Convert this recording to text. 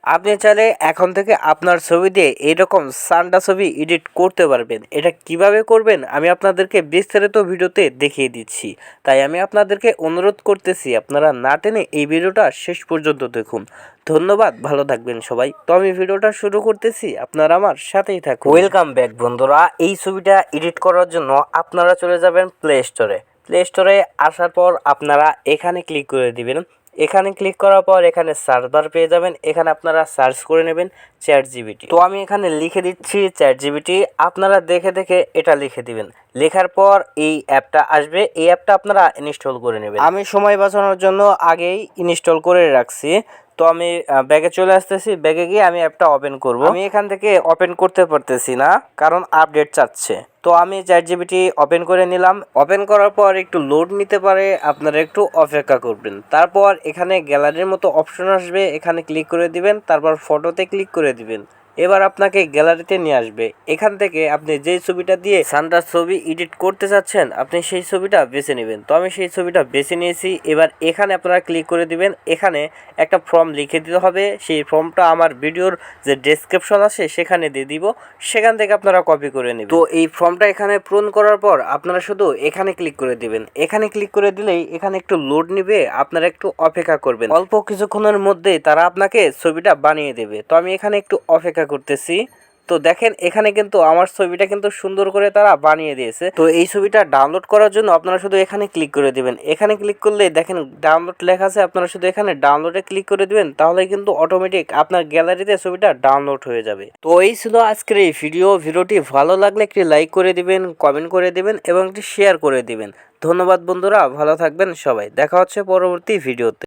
আপনি চাইলে এখন থেকে আপনার ছবি দিয়ে এরকম সান্ডা ছবি এডিট করতে পারবেন। এটা কিভাবে করবেন আমি আপনাদেরকে বিস্তারিত ভিডিওতে দেখিয়ে দিচ্ছি। তাই আমি আপনাদেরকে অনুরোধ করতেছি আপনারা না টেনে এই ভিডিওটা শেষ পর্যন্ত দেখুন। ধন্যবাদ, ভালো থাকবেন সবাই। তো আমি ভিডিওটা শুরু করতেছি, আপনারা আমার সাথেই থাকুন। ওয়েলকাম ব্যাক বন্ধুরা। এই ছবিটা এডিট করার জন্য আপনারা চলে যাবেন প্লে স্টোরে। প্লে স্টোরে আসার পর আপনারা এখানে ক্লিক করে দিবেন। এখানে ক্লিক করার পর এখানে সার্চ বার পেয়ে যাবেন। এখানে আপনারা সার্চ করে নেবেন চ্যাটজিপিটি। তো আমি এখানে লিখে দিচ্ছি চ্যাটজিপিটি, আপনারা দেখে দেখে এটা লিখে দিবেন। লেখার পর এই অ্যাপটা আসবে, এই অ্যাপটা আপনারা ইনস্টল করে নেবেন। আমি সময় বাঁচানোর জন্য আগেই ইনস্টল করে রাখছি। তো আমি ব্যাগে চলে আসতেছি, ব্যাগে গিয়ে আমি অ্যাপটা ওপেন করব। আমি এখান থেকে ওপেন করতে পারতেছি না কারণ আপডেট চাচ্ছে। তো আমি চ্যাটজিপিটি ওপেন করে নিলাম। ওপেন করার পর একটু লোড নিতে পারে, আপনারা একটু অপেক্ষা করবেন। তারপর এখানে গ্যালারির মতো অপশন আসবে, এখানে ক্লিক করে দিবেন। তারপর ফটোতে ক্লিক করে দিবেন। এবার আপনাকে গ্যালারিতে নিয়ে আসবে। এখান থেকে আপনি যেই ছবিটা দিয়ে সানরার ছবি এডিট করতে চাচ্ছেন আপনি সেই ছবিটা বেছে নেবেন। তো আমি সেই ছবিটা বেছে নিয়েছি। এবার এখানে আপনারা ক্লিক করে দিবেন। এখানে একটা ফর্ম লিখে দিতে হবে। সেই ফর্মটা আমার ভিডিওর যে ডেসক্রিপশন আছে সেখানে দিয়ে দিব, সেখান থেকে আপনারা কপি করে নেবেন। তো এই ফর্মটা এখানে পূরণ করার পর আপনারা শুধু এখানে ক্লিক করে দিবেন। এখানে ক্লিক করে দিলেই এখানে একটু লোড নিবে, আপনারা একটু অপেক্ষা করবেন। অল্প কিছুক্ষণের মধ্যেই তারা আপনাকে ছবিটা বানিয়ে দেবে। তো আমি এখানে একটু অপেক্ষা করতেছি। তো দেখেন এখানে কিন্তু আমার ছবিটা কিন্তু সুন্দর করে তারা বানিয়ে দিয়েছে। তো এই ছবিটা ডাউনলোড করার জন্য আপনারা শুধু এখানে ক্লিক করে দিবেন। এখানে ক্লিক করলে দেখেন ডাউনলোড লেখা আছে, আপনারা শুধু এখানে ডাউনলোডে ক্লিক করে দিবেন। তাহলে কিন্তু অটোমেটিক আপনার গ্যালারিতে ছবিটা ডাউনলোড হয়ে যাবে। তো এই ছিল আজকের এই ভিডিওটি ভালো লাগলে একটি লাইক করে দিবেন, কমেন্ট করে দিবেন এবং একটি শেয়ার করে দিবেন। ধন্যবাদ বন্ধুরা, ভালো থাকবেন সবাই। দেখা হচ্ছে পরবর্তী ভিডিওতে।